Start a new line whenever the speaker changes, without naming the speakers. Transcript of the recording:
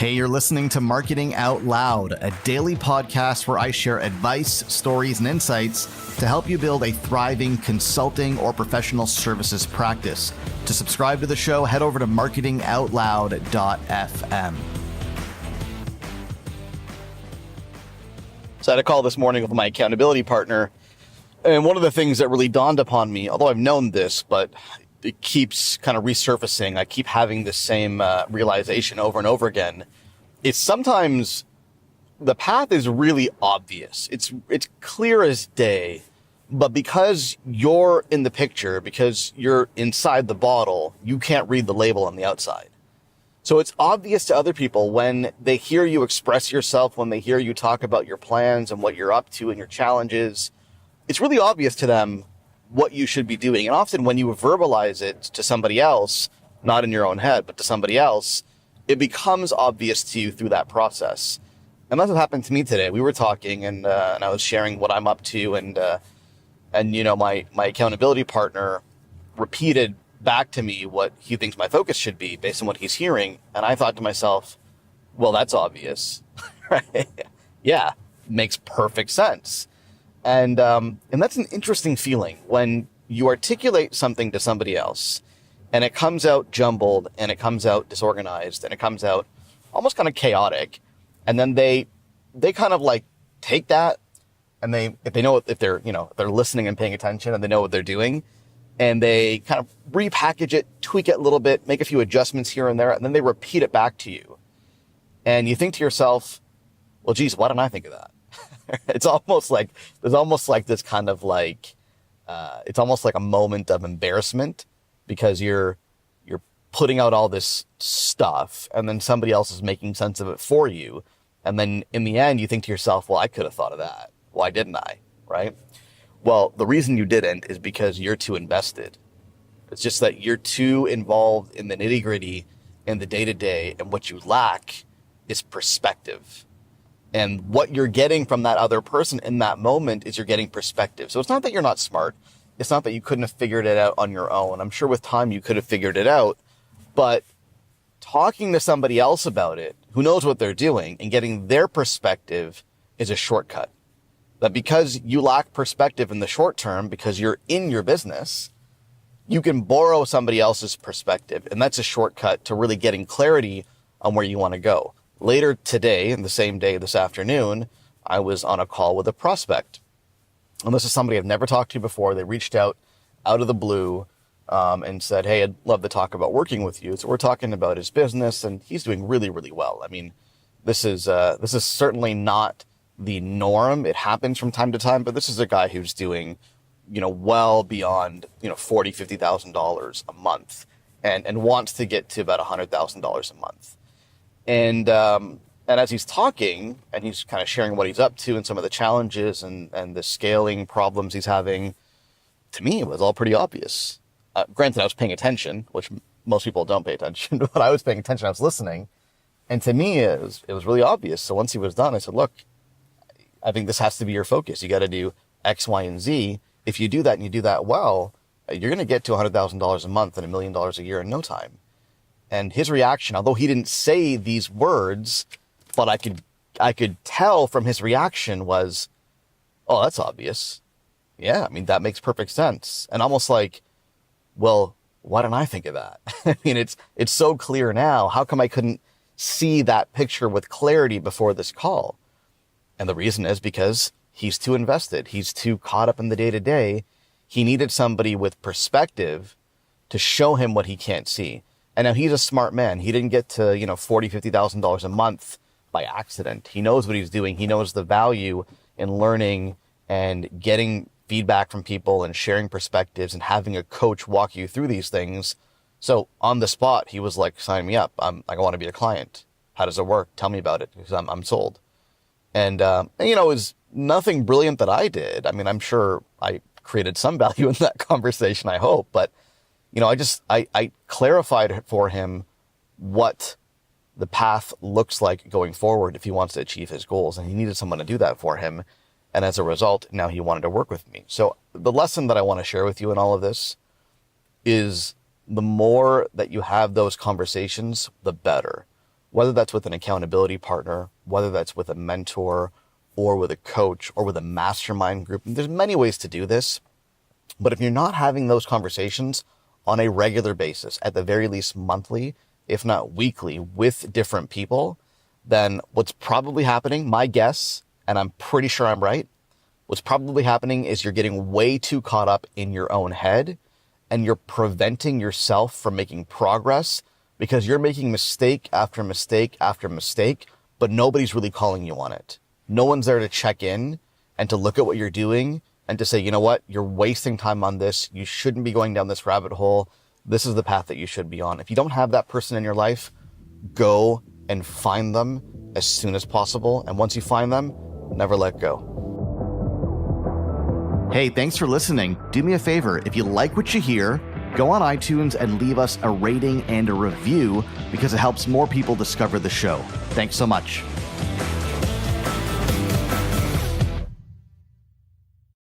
Hey, you're listening to Marketing Out Loud, a daily podcast where I share advice, stories, and insights to help you build a thriving consulting or professional services practice. To subscribe to the show, head over to marketingoutloud.fm. So I had a call this morning with my accountability partner, and one of the things that really dawned upon me, although I've known this, but it keeps kind of resurfacing. I keep having the same realization over and over again. It's sometimes the path is really obvious. It's clear as day, but because you're in the picture, because you're inside the bottle, you can't read the label on the outside. So it's obvious to other people when they hear you express yourself, when they hear you talk about your plans and what you're up to and your challenges. It's really obvious to them what you should be doing. And often when you verbalize it to somebody else, not in your own head, but to somebody else, it becomes obvious to you through that process. And that's what happened to me today. We were talking and I was sharing what I'm up to, and you know, my accountability partner repeated back to me what he thinks my focus should be based on what he's hearing. And I thought to myself, well, that's obvious, right? Yeah, makes perfect sense. And that's an interesting feeling when you articulate something to somebody else and it comes out jumbled and it comes out disorganized and it comes out almost kind of chaotic. And then they kind of like take that, and if they're listening and paying attention and they know what they're doing, and they kind of repackage it, tweak it a little bit, make a few adjustments here and there, and then they repeat it back to you. And you think to yourself, well, geez, why didn't I think of that? It's almost like this kind of like, it's almost like a moment of embarrassment because you're putting out all this stuff and then somebody else is making sense of it for you. And then in the end, you think to yourself, well, I could have thought of that. Why didn't I? Right? Well, the reason you didn't is because you're too invested. It's just that you're too involved in the nitty gritty and the day to day, and what you lack is perspective. And what you're getting from that other person in that moment is you're getting perspective. So it's not that you're not smart. It's not that you couldn't have figured it out on your own. I'm sure with time you could have figured it out. But talking to somebody else about it, who knows what they're doing, and getting their perspective is a shortcut. That because you lack perspective in the short term, because you're in your business, you can borrow somebody else's perspective. And that's a shortcut to really getting clarity on where you want to go. Later today, in the same day this afternoon, I was on a call with a prospect. And this is somebody I've never talked to before. They reached out of the blue and said, hey, I'd love to talk about working with you. So we're talking about his business, and he's doing really, really well. I mean, this is certainly not the norm. It happens from time to time, but this is a guy who's doing, well beyond, $40,000, $50,000 a month and wants to get to about $100,000 a month. And as he's talking and he's kind of sharing what he's up to and some of the challenges and the scaling problems he's having, to me, it was all pretty obvious. Granted, I was paying attention, which most people don't pay attention, but I was paying attention. I was listening. And to me, it was really obvious. So once he was done, I said, look, I think this has to be your focus. You got to do X, Y, and Z. If you do that and you do that well, you're going to get to $100,000 a month and $1 million a year in no time. And his reaction, although he didn't say these words, but I could tell from his reaction was, oh, that's obvious. Yeah, I mean, that makes perfect sense. And almost like, well, why didn't I think of that? I mean, it's so clear now. How come I couldn't see that picture with clarity before this call? And the reason is because he's too invested. He's too caught up in the day-to-day. He needed somebody with perspective to show him what he can't see. And now he's a smart man. He didn't get to, $40,000, $50,000 a month by accident. He knows what he's doing. He knows the value in learning and getting feedback from people and sharing perspectives and having a coach walk you through these things. So on the spot, he was like, sign me up. I want to be a client. How does it work? Tell me about it, because I'm sold. And it was nothing brilliant that I did. I mean, I'm sure I created some value in that conversation, I hope, but I clarified for him what the path looks like going forward if he wants to achieve his goals. And he needed someone to do that for him. And as a result, now he wanted to work with me. So the lesson that I want to share with you in all of this is the more that you have those conversations, the better. whether that's with an accountability partner, whether that's with a mentor or with a coach or with a mastermind group. There's many ways to do this, but if you're not having those conversations on a regular basis, at the very least monthly, if not weekly, with different people, then what's probably happening, my guess, and I'm pretty sure I'm right, what's probably happening is you're getting way too caught up in your own head and you're preventing yourself from making progress because you're making mistake after mistake after mistake, but nobody's really calling you on it. No one's there to check in and to look at what you're doing and to say, you know what, you're wasting time on this. You shouldn't be going down this rabbit hole. This is the path that you should be on. If you don't have that person in your life, go and find them as soon as possible. And once you find them, never let go. Hey, thanks for listening. Do me a favor. If you like what you hear, go on iTunes and leave us a rating and a review because it helps more people discover the show. Thanks so much.